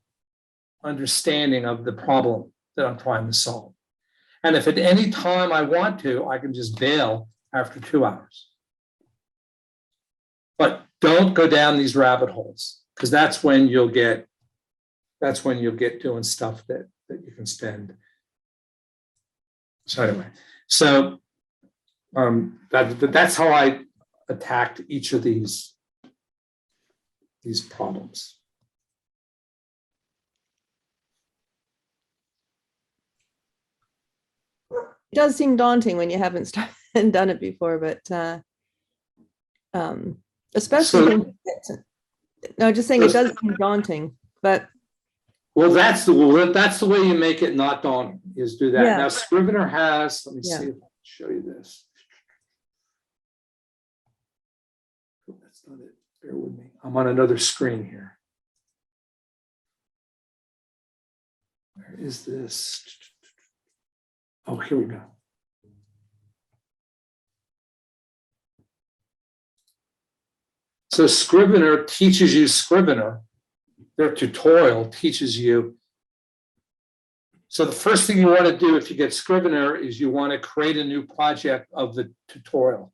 understanding of the problem that I'm trying to solve. And if at any time I want to, I can just bail after 2 hours. But don't go down these rabbit holes, because that's when you'll get doing stuff that you can spend. So anyway, that's how I attacked each of these problems. It does seem daunting when you haven't started and done it before, but especially no, just saying it does seem daunting, but Well, that's the way you make it not daunting, is do that. Yeah. Now Scrivener has, let me Yeah. see if I can show you this. Oh, that's not it. Bear with me. I'm on another screen here. Where is this? Oh, here we go. So Scrivener teaches you Scrivener. Their tutorial teaches you. So the first thing you want to do if you get Scrivener is you want to create a new project of the tutorial.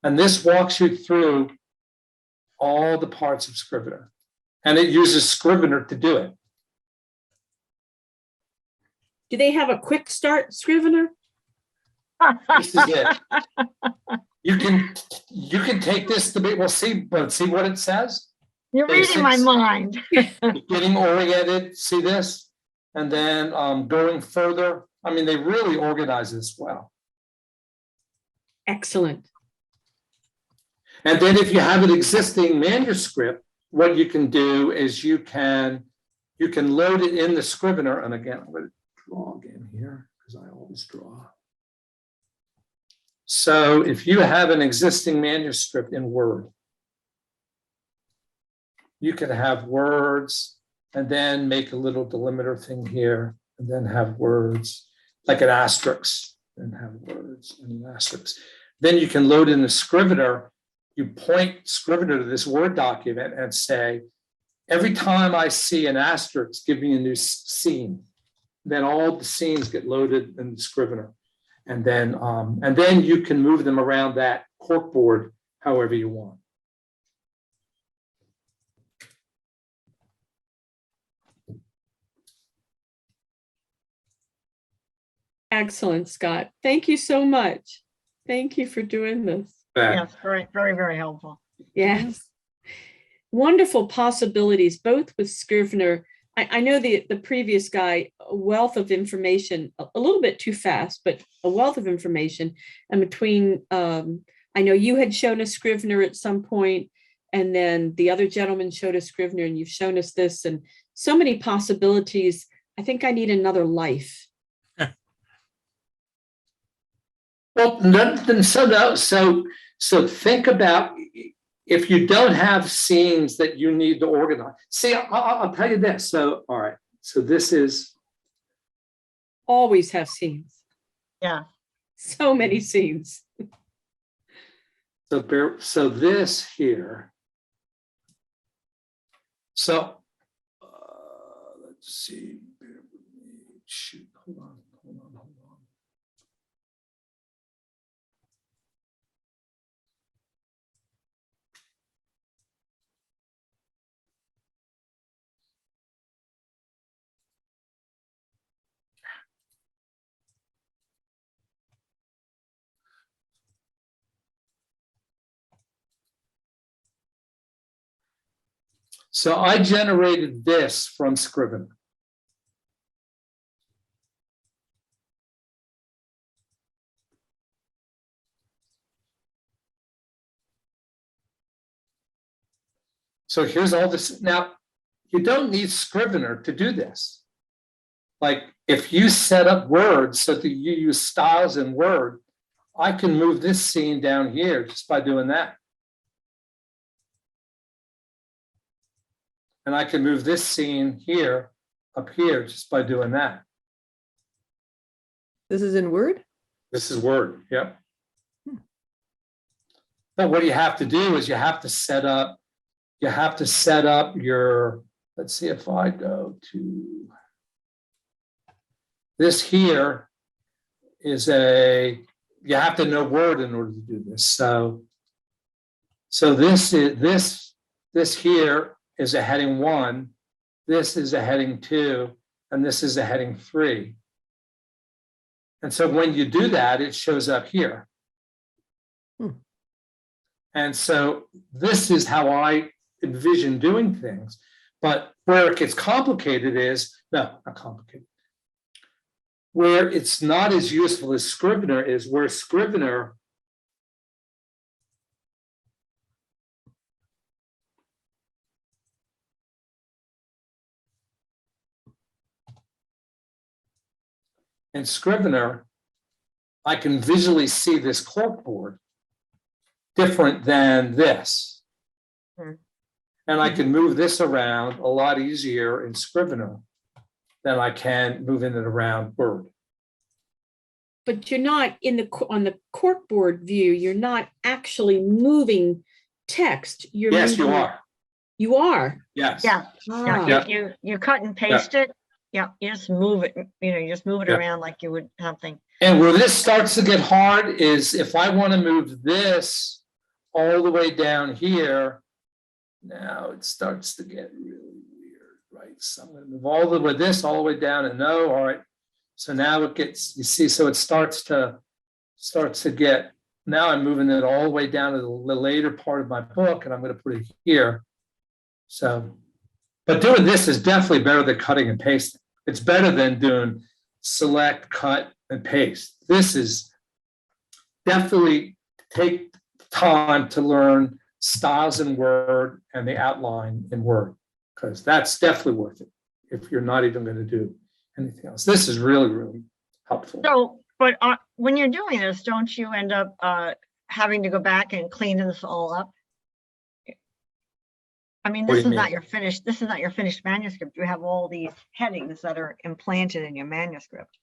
And this walks you through all the parts of Scrivener. And it uses Scrivener to do it. Do they have a quick start Scrivener? This is it. You can take this to be, we'll see, but see what it says? You're reading my Basics. mind. Getting oriented, see this? And then going further. I mean, they really organize this well. Excellent. And then if you have an existing manuscript, what you can do is you can load it in the Scrivener. And again, I'm going to draw again here because I always draw. So if you have an existing manuscript in Word, you can have words and then make a little delimiter thing here and then have words like an asterisk and have words and an asterisk. Then you can load in the Scrivener. You point Scrivener to this Word document and say, every time I see an asterisk, give me a new scene. Then all the scenes get loaded in the Scrivener. And then you can move them around that corkboard however you want. Excellent, Scott. Thank you so much. Thank you for doing this. Yes, very, very, very helpful. Yes. Wonderful possibilities, both with Scrivener. I know the previous guy, a wealth of information, a little bit too fast, but a wealth of information. And between, I know you had shown us Scrivener at some point, and then the other gentleman showed us Scrivener, and you've shown us this, and so many possibilities. I think I need another life. Well, so think about if you don't have scenes that you need to organize, see, I'll tell you this. So, all right. So this is, Always have scenes. Yeah. So many scenes. so this here. So let's see. Shoot, hold on. So I generated this from Scrivener. So here's all this. Now, you don't need Scrivener to do this. Like if you set up Word so that you use styles in Word, I can move this scene down here just by doing that. And I can move this scene here, up here, just by doing that. This is in Word? This is Word, yep. But what you have to do is you have to set up your, let's see if I go to, this here is you have to know Word in order to do this. So this is, this here is a heading 1, this is a heading 2, and this is a heading 3. And so when you do that, it shows up here. And so this is how I envision doing things. But where it gets complicated is, no, not complicated. Where it's not as useful as Scrivener is, where Scrivener in Scrivener, I can visually see this corkboard different than this. And I can move this around a lot easier in Scrivener than I can moving it around Word. But you're not on the corkboard view, you're not actually moving text. Yes, you are. You are? Yes. Yeah. Ah. Yeah. You cut and paste it. Yeah, you just move it, you just move it Yeah. around like you would something. And where this starts to get hard is if I want to move this all the way down here, now it starts to get really weird, right? So I'm going to move all the way this all the way down and no, all right. So now it gets, you see, so it starts to get, now I'm moving it all the way down to the later part of my book and I'm going to put it here. So, but doing this is definitely better than cutting and pasting. It's better than doing select, cut, and paste. This is definitely take time to learn styles in Word and the outline in Word, because that's definitely worth it if you're not even going to do anything else. This is really, really helpful. So, but when you're doing this, don't you end up having to go back and clean this all up? I mean, What do this you is not mean? your finished, this is not your finished manuscript. You have all these headings that are implanted in your manuscript.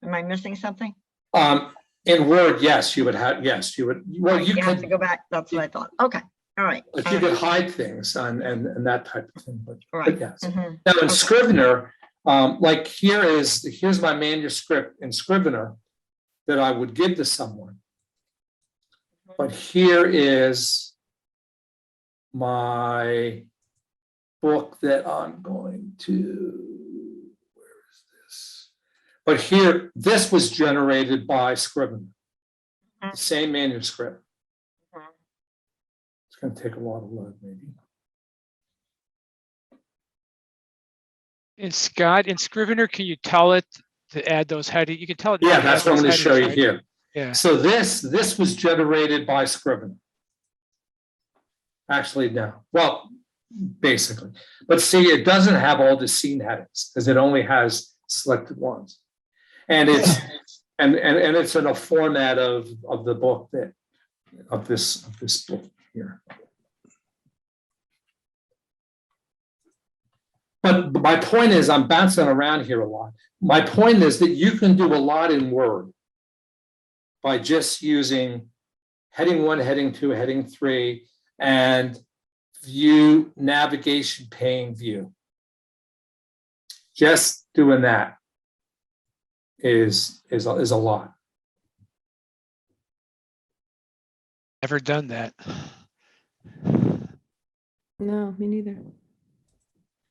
Am I missing something? In Word, yes, you would have, yes, you would, well, you have to could, go back. That's what I thought. Okay. All right. but you could hide things and that type of thing, but Right. yes. Mhm. Now in Okay. Scrivener, like here's my manuscript in Scrivener that I would give to someone. But here is my book that I'm going to, where is this? But here, this was generated by Scrivener, the same manuscript. Mhm. It's going to take a while to load, maybe. And Scott, in Scrivener, can you tell it to add those headings? You can tell it. Yeah, to that's add what I'm going those to show you headings, right? here. Yeah. So this was generated by Scrivener. Actually, no. Well, basically. But see, it doesn't have all the scene headings because it only has selected ones. And it's and it's in a format of the book that of this book. here. But my point is, I'm bouncing around here a lot. My point is that you can do a lot in Word by just using heading 1, heading 2, heading 3, and view navigation pane view. Just doing that is a lot. Never done that. No, me neither.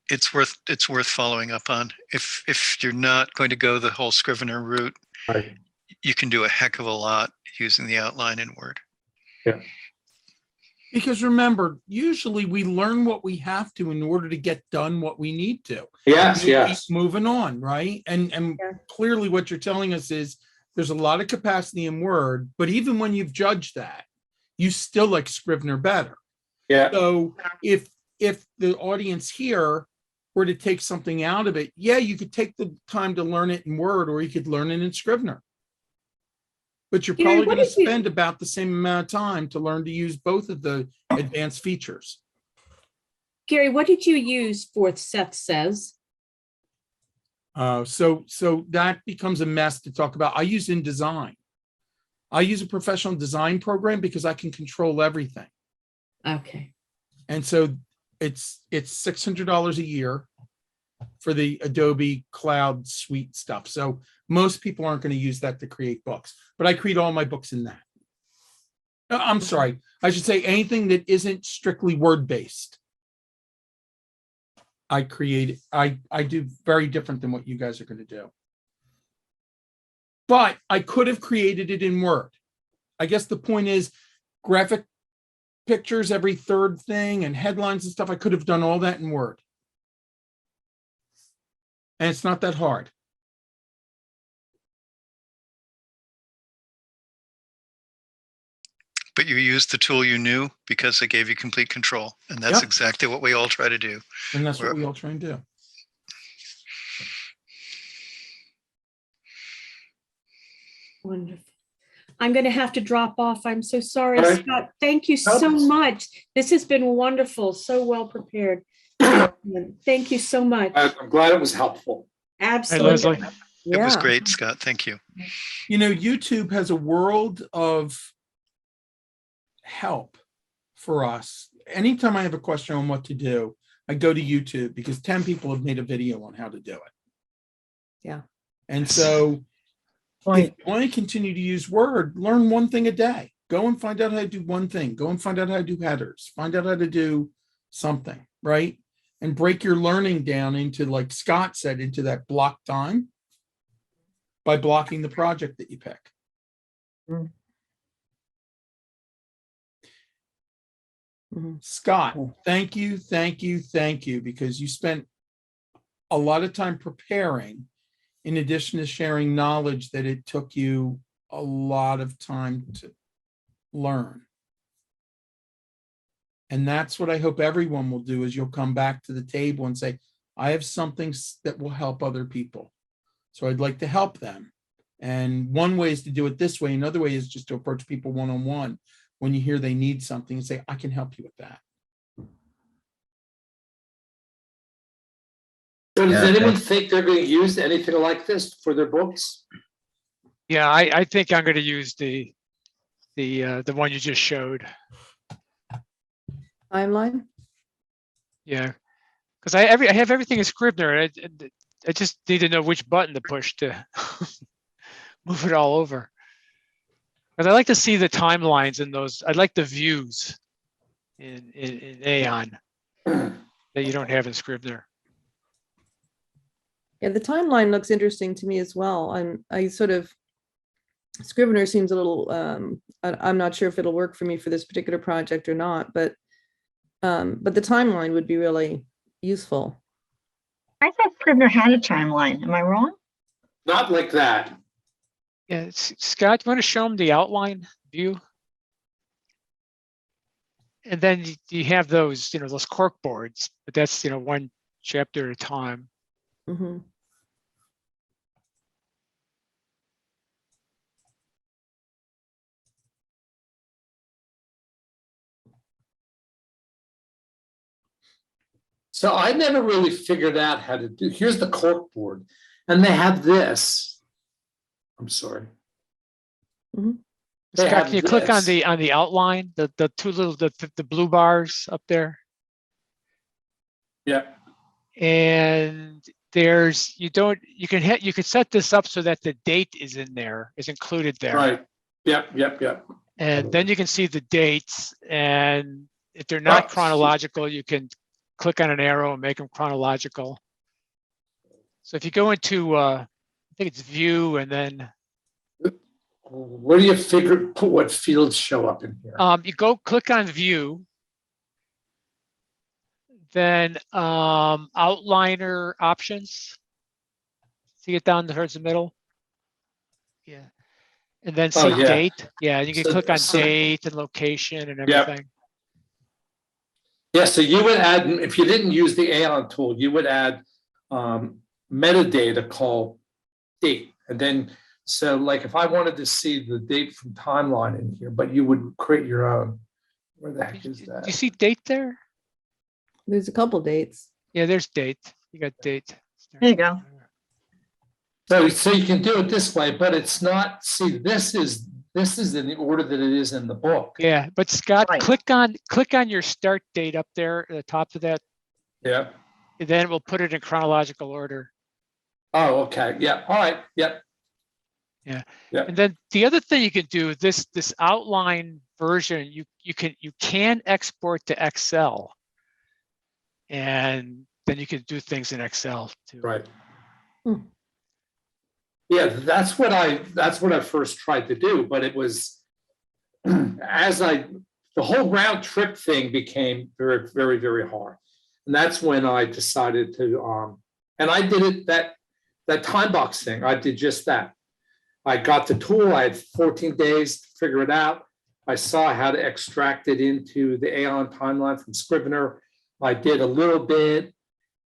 It's worth following up on. If you're not going to go the whole Scrivener route, Right. you can do a heck of a lot using the outline in Word. Yeah. Because remember, usually we learn what we have to in order to get done what we need to. Yes, We yes. keep moving on, right? And Yeah. clearly what you're telling us is there's a lot of capacity in Word, but even when you've judged that, you still like Scrivener better. Yeah. So if the audience here were to take something out of it, yeah, you could take the time to learn it in Word, or you could learn it in Scrivener. But you're Gary, probably what going to did you- spend about the same amount of time to learn to use both of the advanced features. Gary, what did you use for Seth Says? So that becomes a mess to talk about. I use InDesign. I use a professional design program because I can control everything. Okay. And so it's $600 a year for the Adobe Cloud Suite stuff. So most people aren't going to use that to create books, but I create all my books in that. I'm sorry, I should say anything that isn't strictly word-based. I do very different than what you guys are going to do. But I could have created it in Word. I guess the point is graphic pictures, every third thing, and headlines and stuff. I could have done all that in Word. And it's not that hard. But you used the tool you knew because it gave you complete control. And that's Yep. exactly what we all try to do. And that's what Well- we all try and do. Wonderful. I'm going to have to drop off. I'm so sorry, All right. Scott. Thank you so Nope. much. This has been wonderful. So well prepared. Thank you so much. I'm glad it was helpful. Hey, Absolutely. Leslie. It was Yeah. great, Scott. Thank you. You know, YouTube has a world of help for us. Anytime I have a question on what to do, I go to YouTube because 10 people have made a video on how to do it. Yeah. And so if you want to continue to use Word, learn one thing a day. Go and find out how to do one thing. Go and find out how to do headers. Find out how to do something, right? And break your learning down into, like Scott said, into that block time by blocking the project that you pick. Mhm. Scott, thank you, because you spent a lot of time preparing, in addition to sharing knowledge that it took you a lot of time to learn. And that's what I hope everyone will do, is you'll come back to the table and say, I have something that will help other people. So I'd like to help them. And one way is to do it this way. Another way is just to approach people one-on-one when you hear they need something and say, I can help you with that. So does Yeah. anyone think they're going to use anything like this for their books? Yeah, I think I'm going to use the one you just showed. Timeline? Yeah, because I have everything in Scrivener. And I just need to know which button to push to move it all over. Because I like to see the timelines in those. I like the views in Aeon that you don't have in Scrivener. Yeah, the timeline looks interesting to me as well. Scrivener seems a little, I'm not sure if it'll work for me for this particular project or not, but the timeline would be really useful. I thought Scrivener had a timeline. Am I wrong? Not like that. Yeah, Scott, you want to show them the outline view? And then you have those, those cork boards, but that's, one chapter at a time. Mhm. So I never really figured out how to do, here's the cork board, and they have this. I'm sorry. Mhm. They Scott, have can you click on this. the outline, the two little the blue bars up there? Yeah, And there's you can set this up so that the date is in there, is included there. right. Yep. And then you can see the dates, and if they're not Oh. chronological, you can click on an arrow and make them chronological. So if you go into I think it's view, and then Where do you put what fields show up in here? you go click on view, then outliner options. See it down towards the middle? Yeah. And then Oh, see yeah. date. Yeah, you can So- click on so- date and location and Yep. everything. Yeah, so you would add, if you didn't use the Aeon tool, you would add metadata called date. And then, so like if I wanted to see the date from timeline in here, but you would create your own. Where the heck is Do that? you see date there? There's a couple dates. Yeah, there's date. You got date. There you go. So you can do it this way, but it's not, see, this is in the order that it is in the book. Yeah, but Scott, Right. click on your start date up there at the top of that, Yeah. and then we'll put it in chronological order. Oh, okay. Yeah. All right. Yep. And then the other thing you can do, this outline version, you can export to Excel. And then you can do things in Excel too. Right. Hmm. Yeah, that's what I first tried to do, but it was the whole round trip thing became very, very, very hard. And that's when I decided to and I did it that time box thing. I did just that. I got the tool, I had 14 days to figure it out. I saw how to extract it into the Aeon timeline from Scrivener. I did a little bit,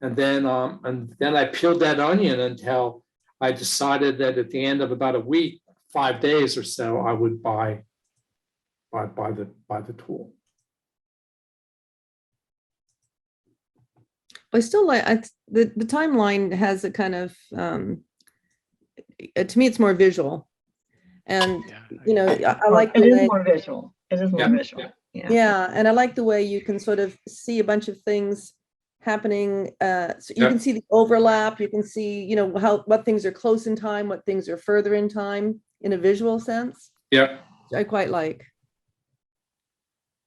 and then I peeled that onion until I decided that at the end of about a week, 5 days or so, I would buy the tool. I still like the timeline has a kind of to me it's more visual, and Yeah. I like It the is way, more visual. It is more Yeah. visual. Yeah. yeah, and I like the way you can sort of see a bunch of things happening. So you Yeah. can see the overlap. You can see what things are close in time, what things are further in time in a visual sense. Yeah. Which I quite like.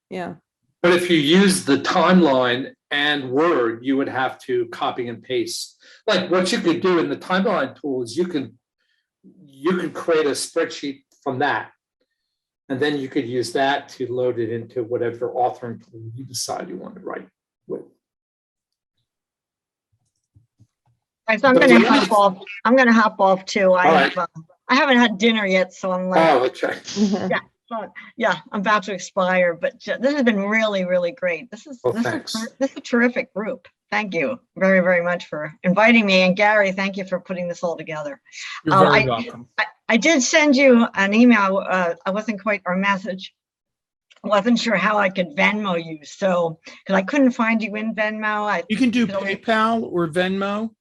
Yeah. But if you use the timeline and Word, you would have to copy and paste. Like what you could do in the timeline tool is you can create a spreadsheet from that. And then you could use that to load it into whatever authoring tool you decide you want to write with. Right, so I'm But gonna you hop off. I'm gonna hop off too. right. I haven't had dinner yet, so I'm like, Oh, okay. yeah, I'm about to expire, but this has been really, really great. This is Well, this thanks. is this is a terrific group. Thank you very, very much for inviting me. And Gary, thank you for putting this all together. You're Oh, very welcome. I did send you an email. I wasn't quite, or message. I wasn't sure how I could Venmo you. So, because I couldn't find you in Venmo. You can do So- PayPal or Venmo.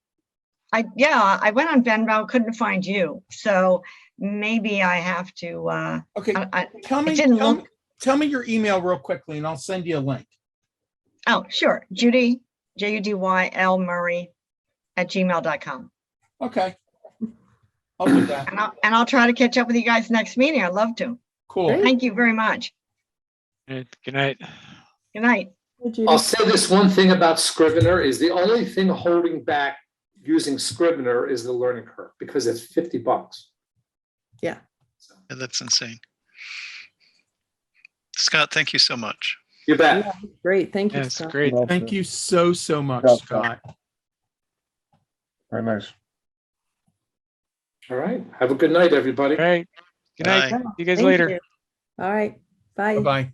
I went on Venmo, couldn't find you. So maybe I have to, Okay, I tell me, didn't look. tell me your email real quickly and I'll send you a link. Oh, sure. Judy, JUDYL Murray @gmail.com. Okay. I'll do that. And I'll try to catch up with you guys next meeting. I'd love to. Cool. Great. Thank you very much. Good night. Good night. I'll say this one thing about Scrivener is the only thing holding back using Scrivener is the learning curve because it's $50. Yeah. Yeah, that's insane. Scott, thank you so much. You bet. Yeah, great. Thank you, Yeah, it's Scott. great. Thank you so much, Yeah, Scott. Very nice. All right. Have a good night, everybody. All right. Good night. Bye. See you guys Thank later. you. All right. Bye. Bye-bye.